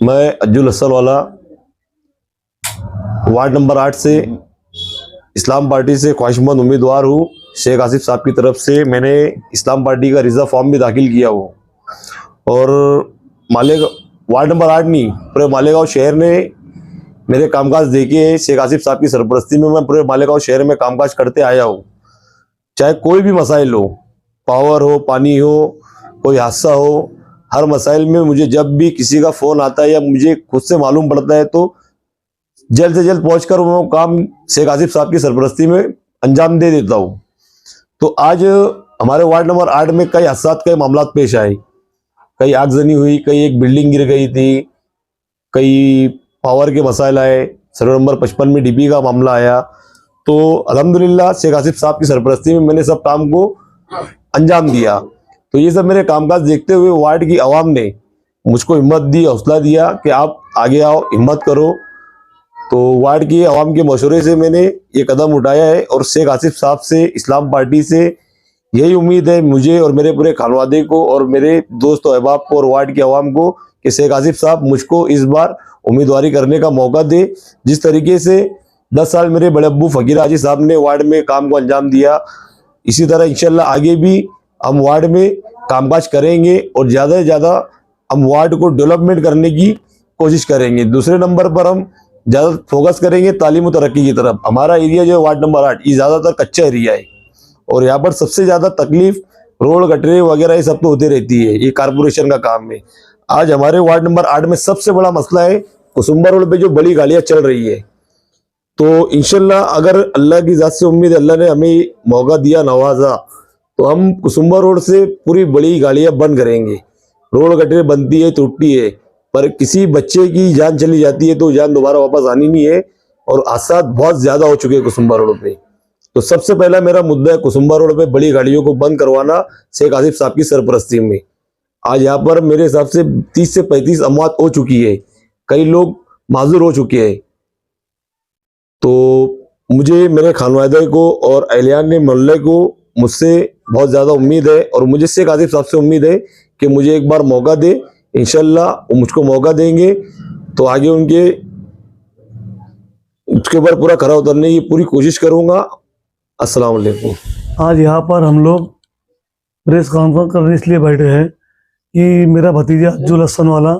मैं अज्जुल हसन वाला ward number 8 से इस्लाम पार्टी से ख्वाहिशमंद उम्मीदवार हूँ। शेख आसिफ साहब की तरफ से मैंने इस्लाम पार्टी का रिजर्व फॉर्म भी दाखिल किया हो और वार्ड नंबर 8 नहीं, पूरे मालेगांव शहर ने मेरे कामकाज देखे। शेख आसिफ साहब की सरपरस्ती में मैं पूरे मालेगांव शहर में कामकाज करते आया हूँ। चाहे कोई भी मसाइल हो, पावर हो, पानी हो, कोई हादसा हो, हर मसाइल में मुझे जब भी किसी का फोन आता है या मुझे खुद से मालूम पड़ता है तो जल्द से जल्द पहुंचकर वो काम शेख आसिफ साहब की सरपरस्ती में अंजाम दे देता हूं। तो आज हमारे वार्ड नंबर 8 में कई हादसा, कई मामला पेश आए। कई आगजनी हुई, कई एक बिल्डिंग गिर गई थी, कई पावर के मसाइल आए, सर्वे नंबर 55 में डीपी का मामला आया। तो अल्हम्दुलिल्लाह शेख आसिफ साहब की सरपरस्ती में मैंने सब काम को अंजाम दिया। तो ये सब मेरे कामकाज देखते हुए वार्ड की आवाम ने मुझको हिम्मत दी, हौसला दिया कि आप आगे आओ, हिम्मत करो। तो वार्ड की आवाम के मशवरे से मैंने ये कदम उठाया है और शेख आसिफ साहब से, इस्लाम पार्टी से यही उम्मीद है मुझे और मेरे पूरे खानवादे को और मेरे दोस्त और अहबाब को और वार्ड की आवाम को कि शेख आसिफ साहब मुझको इस बार उम्मीदवारी करने का मौका दे। जिस तरीके से 10 साल मेरे बड़े अब्बू फकीर हाजी साहब ने वार्ड में काम को अंजाम दिया, इसी तरह इंशाल्लाह आगे भी हम वार्ड में कामकाज करेंगे और ज़्यादा से ज़्यादा हम वार्ड को डेवलपमेंट करने की कोशिश करेंगे। दूसरे नंबर पर हम ज़्यादा फोकस करेंगे तालीम और तरक्की की तरफ। हमारा एरिया जो है वार्ड नंबर 8, ये ज़्यादातर कच्चा एरिया है और यहाँ पर सबसे ज़्यादा तकलीफ रोड गटरे वगैरह ये सब तो होती रहती है, ये कारपोरेशन का काम है। आज हमारे वार्ड नंबर 8 में सबसे बड़ा मसला है कुसुम्बा रोड पे जो बड़ी गाड़ियाँ चल रही है। तो इंशाल्लाह अगर अल्लाह की ज़ात से उम्मीद, अल्लाह ने हमें मौका दिया, नवाजा, तो हम कुसुम्बा रोड से पूरी बड़ी गाड़ियाँ बंद करेंगे। रोड गटरे बनती है, टूटती है, पर किसी बच्चे की जान चली जाती है तो जान दोबारा वापस आनी नहीं है और हादसा बहुत ज्यादा हो चुके हैं कुसुम्बा रोड पे। तो सबसे पहला मेरा मुद्दा है कुसुम्बा रोड पे बड़ी गाड़ियों को बंद करवाना शेख आसिफ साहब की सरपरस्ती में। आज यहाँ पर मेरे हिसाब से 30 से 35 अमवात हो चुकी है, कई लोग माजूर हो चुके हैं। तो मुझे, मेरे खानवादे को और अहलियान ने मोहल्ले को मुझसे बहुत ज्यादा उम्मीद है और मुझे शेख आसिफ साहब से उम्मीद है कि मुझे एक बार मौका दे। इंशाल्लाह वो मुझको मौका देंगे तो आगे उसके ऊपर पूरा खरा उतरने की पूरी कोशिश करूंगा। अस्सलाम वालेकुम। आज यहाँ पर हम लोग प्रेस कॉन्फ्रेंस करने इसलिए बैठे हैं कि मेरा भतीजा अज्जुल हसन वाला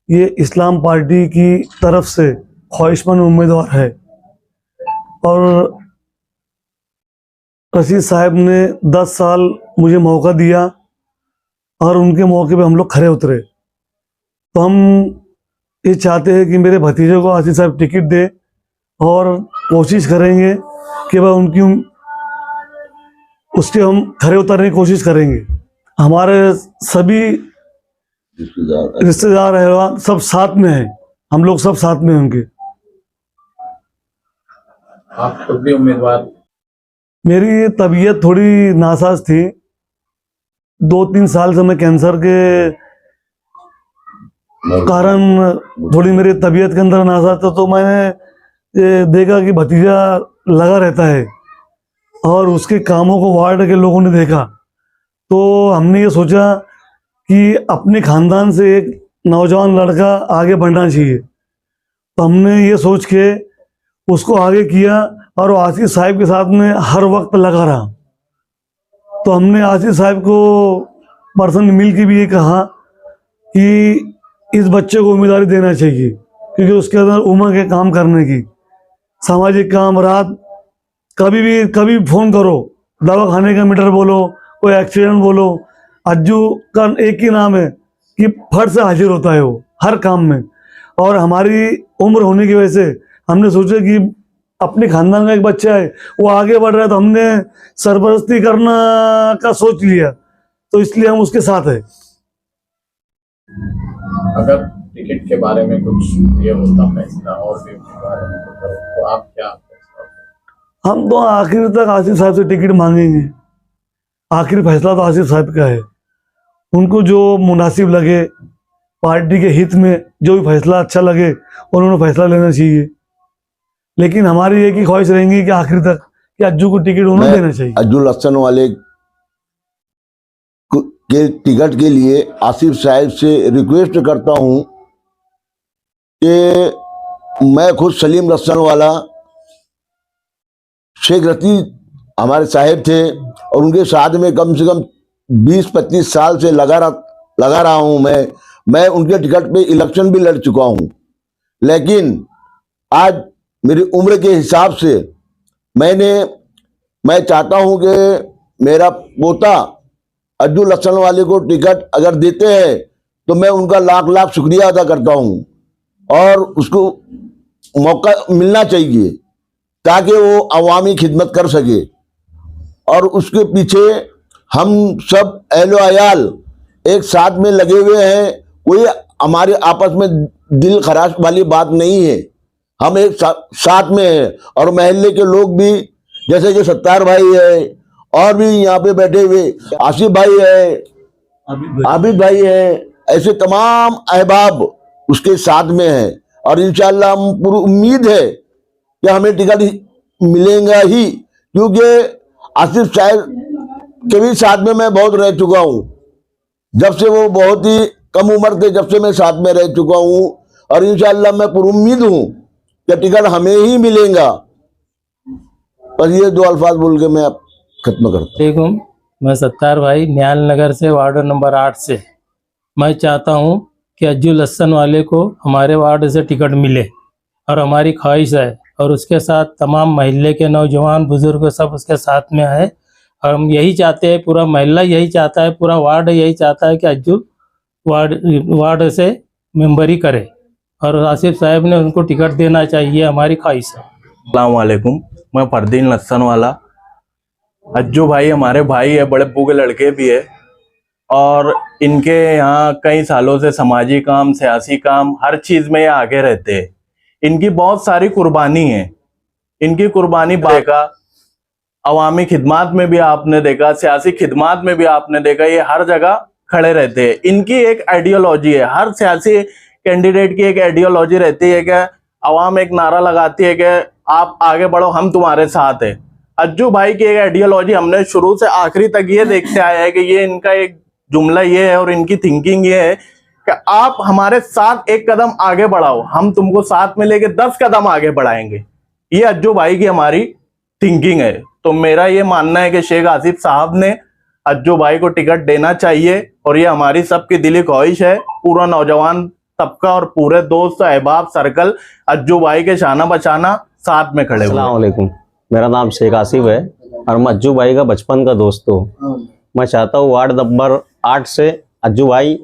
ये इस्लाम पार्टी की तरफ से ख्वाहिशमंद उम्मीदवार है और रशीद साहब ने 10 साल मुझे मौका दिया और उनके मौके पे हम लोग खड़े उतरे। तो हम ये चाहते हैं कि मेरे भतीजे को आसिफ साहब टिकट दे और कोशिश करेंगे कि वह उसके हम खड़े उतरने की कोशिश करेंगे। हमारे सभी रिश्तेदार है, सब साथ में हैं, हम लोग सब साथ में होंगे। आप खुद भी उम्मीदवार? मेरी तबीयत थोड़ी नासाज थी, 2-3 साल से मैं कैंसर के कारण थोड़ी मेरी तबीयत के अंदर नासाज था। तो मैंने देखा कि भतीजा लगा रहता है और उसके कामों को वार्ड के लोगों ने देखा, तो हमने ये सोचा कि अपने खानदान से एक नौजवान लड़का आगे बढ़ना चाहिए। तो हमने ये सोच के उसको आगे किया और वो आसिफ साहब के साथ में हर वक्त लगा रहा। तो हमने आसिफ साहब को पर्सनली मिल के भी ये कहा कि इस बच्चे को उम्मीदवारी देना चाहिए क्योंकि उसके अंदर उम्र के काम करने की, सामाजिक काम, रात कभी फ़ोन करो, दवा खाने का मीटर बोलो, कोई एक्सीडेंट बोलो, अज्जू का एक ही नाम है कि फट से हाजिर होता है वो हर काम में। और हमारी उम्र होने की वजह से हमने सोचा कि अपने खानदान का एक बच्चा है, वो आगे बढ़ रहा है, तो हमने सरपरस्ती करना का सोच लिया, तो इसलिए हम उसके साथ हैं। अगर टिकट के बारे में कुछ ये होता फैसला और भी उसके बारे में तो आप क्या फैसला? हम तो आखिर तक आसिफ साहब से टिकट मांगेंगे। आखिर फैसला तो आसिफ साहब का है, उनको जो मुनासिब लगे, पार्टी के हित में जो भी फैसला अच्छा लगे उन्होंने फैसला लेना चाहिए। लेकिन हमारी एक ही ख्वाहिश रहेंगी कि आखिर तक कि अज्जू को टिकट उन्होंने देना चाहिए। अज्जुल हसन वाले के टिकट के लिए आसिफ साहब से रिक्वेस्ट करता हूं कि मैं खुद सलीम रसन वाला शेख रशीद हमारे साहिब थे और उनके साथ में कम से कम 20-25 साल से लगा रहा हूं। मैं उनके टिकट पे इलेक्शन भी लड़ चुका हूं, लेकिन आज मेरी उम्र के हिसाब से मैं चाहता हूं कि मेरा पोता अज्जू लसन वाले को टिकट अगर देते हैं तो मैं उनका लाख लाख शुक्रिया अदा करता हूं और उसको मौका मिलना चाहिए ताकि वो अवामी खिदमत कर सके। और उसके पीछे हम सब अहलो अयाल एक साथ में लगे हुए हैं, कोई हमारे आपस में दिल खराश वाली बात नहीं है, हम एक साथ में हैं। और महल्ले के लोग भी, जैसे कि सत्तार भाई है और भी यहाँ पे बैठे हुए आसिफ भाई है, आबिद भाई है, ऐसे तमाम अहबाब उसके साथ में हैं। और इंशाअल्लाह हम पूरी उम्मीद है कि हमें टिकट मिलेगा ही, क्योंकि आसिफ साहब के भी साथ में मैं बहुत रह चुका हूँ। जब से वो बहुत ही कम उम्र थे, जब से मैं साथ में रह चुका हूँ और इंशाअल्लाह मैं पूरी उम्मीद हूँ कि टिकट हमें ही मिलेगा। पर ये दो अल्फाज बोल के मैं खत्म करता हूँ। मैं सत्तार भाई न्याल नगर से वार्ड नंबर 8 से। मैं चाहता हूं कि अज्जू लसन वाले को हमारे वार्ड से टिकट मिले और हमारी ख्वाहिश है, और उसके साथ तमाम महल्ले के नौजवान बुजुर्ग सब उसके साथ में है। और हम यही चाहते हैं, पूरा महल्ला यही चाहता है, पूरा वार्ड यही चाहता है कि अज्जू वार्ड से मेंबरी करे और आसिफ साहब ने उनको टिकट देना चाहिए, हमारी ख्वाहिश है। अस्सलाम वालेकुम, मैं फरदीन लसन वाला। अज्जू भाई हमारे भाई है, बड़े अब्बू के लड़के भी है और इनके यहाँ कई सालों से समाजी काम, सियासी काम, हर चीज़ में ये आगे रहते हैं। इनकी बहुत सारी कुर्बानी है, इनकी कुर्बानी देखा, अवामी खिदमात में भी आपने देखा, सियासी खिदमात में भी आपने देखा, ये हर जगह खड़े रहते हैं। इनकी एक आइडियोलॉजी है, हर सियासी कैंडिडेट की एक आइडियोलॉजी रहती है कि अवाम एक नारा लगाती है कि आप आगे बढ़ो, हम तुम्हारे साथ हैं। अज्जू भाई की एक आइडियोलॉजी हमने शुरू से आखिरी तक ये देखते आए हैं कि ये इनका एक जुमला ये है और इनकी थिंकिंग ये है कि आप हमारे साथ एक कदम आगे बढ़ाओ, हम तुमको साथ में लेके 10 कदम आगे बढ़ाएंगे। ये अज्जू भाई की हमारी थिंकिंग है। तो मेरा ये मानना है कि शेख आसिफ साहब ने अज्जू भाई को टिकट देना चाहिए और ये हमारी सबकी दिली ख्वाहिश है। पूरा नौजवान तबका और पूरे दोस्त अहबाब सर्कल अज्जू भाई के शाना बचाना साथ में खड़े हुए। अस्सलाम वालेकुम, मेरा नाम शेख आसिफ है और मैं अज्जू भाई का बचपन का दोस्त हूँ। मैं चाहता हूँ वार्ड नंबर 8 से अज्जू भाई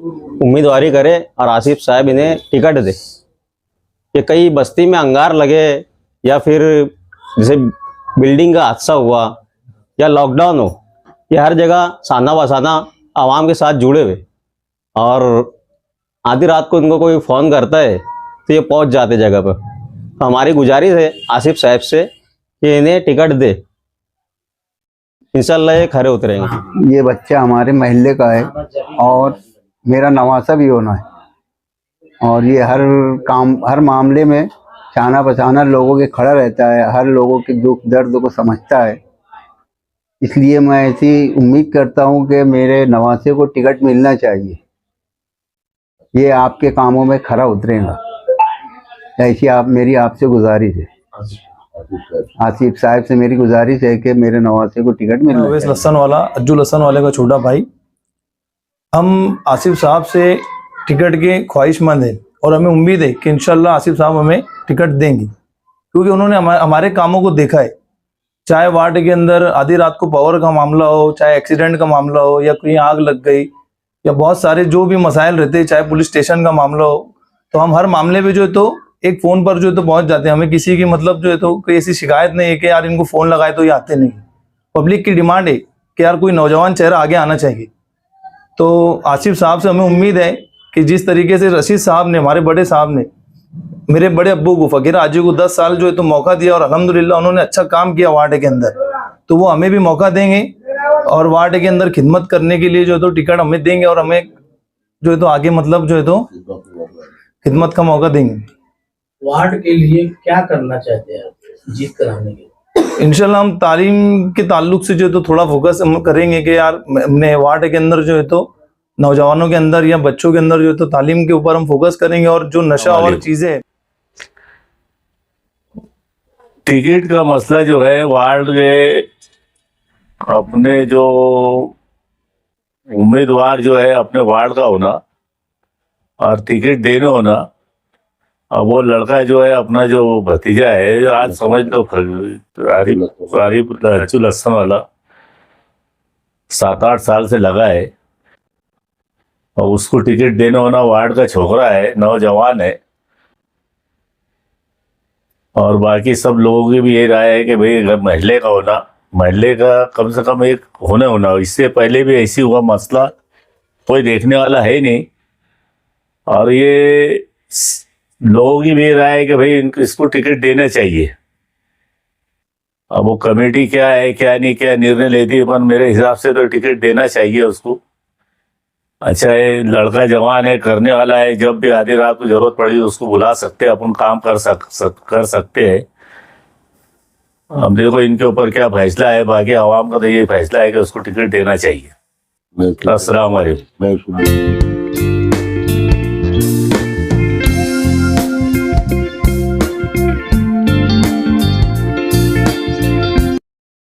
उम्मीदवारी करे और आसिफ साहब इन्हें टिकट दे। कि कई बस्ती में अंगार लगे या फिर जैसे बिल्डिंग का हादसा हुआ या लॉकडाउन हो, ये हर जगह साना बसाना आवाम के साथ जुड़े हुए, और आधी रात को इनको कोई फ़ोन करता है तो ये पहुंच जाते जगह पर। तो हमारी गुजारिश है आसिफ साहब से कि इन्हें टिकट दे, इंशाल्लाह ये खरे उतरेंगे। ये बच्चा हमारे महल्ले का है और मेरा नवासा भी होना है, और ये हर काम हर मामले में शाना बसाना लोगों के खड़ा रहता है, हर लोगों के दुख दर्द को समझता है। इसलिए मैं ऐसी उम्मीद करता हूं कि मेरे नवासे को टिकट मिलना चाहिए, ये आपके कामों में खरा उतरेगा। ऐसी मेरी आपसे गुजारिश है, आसिफ साहब से मेरी गुजारिश है कि मेरे नवासे को टिकट मिलना चाहिए। लसन वाला, अज्जू लसन वाले का छोटा भाई। हम आसिफ साहब से टिकट के ख्वाहिशमंद हैं और हमें उम्मीद है कि इंशाल्लाह आसिफ साहब हमें टिकट देंगे, क्योंकि उन्होंने हमारे कामों को देखा है। चाहे वार्ड के अंदर आधी रात को पावर का मामला हो, चाहे एक्सीडेंट का मामला हो, या कहीं आग लग गई, या बहुत सारे जो भी मसाइल रहते हैं, चाहे पुलिस स्टेशन का मामला हो, तो हम हर मामले पे जो है तो एक फ़ोन पर जो है तो पहुंच जाते हैं। हमें किसी की मतलब जो है तो कोई ऐसी शिकायत नहीं है कि यार इनको फ़ोन लगाए तो ये आते नहीं। पब्लिक की डिमांड है कि यार कोई नौजवान चेहरा आगे आना चाहिए। तो आसिफ साहब से हमें उम्मीद है कि जिस तरीके से रशीद साहब ने, हमारे बड़े साहब ने मेरे बड़े अब्बू को, फ़कीर हाजी को 10 साल जो है तो मौका दिया और अल्हम्दुलिल्लाह उन्होंने अच्छा काम किया वार्ड के अंदर, तो वो हमें भी मौका देंगे और वार्ड के अंदर खिदमत करने के लिए जो है तो टिकट हमें देंगे और हमें जो है तो आगे मतलब जो है तो खिदमत का मौका देंगे। वार्ड के लिए क्या करना चाहते हैं आप जीत कराने के लिए? इंशाल्लाह हम तालीम के ताल्लुक से जो है तो थोड़ा फोकस हम करेंगे कि यार अपने वार्ड के अंदर जो है तो नौजवानों के अंदर या बच्चों के अंदर जो है तो तालीम के ऊपर हम फोकस करेंगे, और जो नशा और चीज़ें टिकट का मसला जो है वार्ड के अपने जो उम्मीदवार जो है अपने वार्ड का होना और टिकट देने होना। अब वो लड़का जो है अपना जो भतीजा है जो आज समझ लो आरिफ अज्जू लहसन वाला 7-8 साल से लगा है और उसको टिकट देने होना। वार्ड का छोकरा है, नौजवान है और बाकी सब लोगों की भी ये राय है कि भाई अगर महल्ले का होना, महल्ले का कम से कम एक होना। इससे पहले भी ऐसी हुआ मसला, कोई देखने वाला है ही नहीं। और ये लोगों की भी राय है कि भाई इसको टिकट देना चाहिए। अब वो कमेटी क्या है क्या नहीं क्या निर्णय लेती है, पर मेरे हिसाब से तो टिकट देना चाहिए उसको। अच्छा है, लड़का जवान है, करने वाला है, जब भी आधी रात को जरूरत पड़ी उसको बुला सकते हैं, अपन काम कर सकते हैं। अब देखो इनके ऊपर क्या फैसला है, बाकी आवाम का तो ये फैसला है कि उसको टिकट देना चाहिए। अस्सलाम वालेकुम।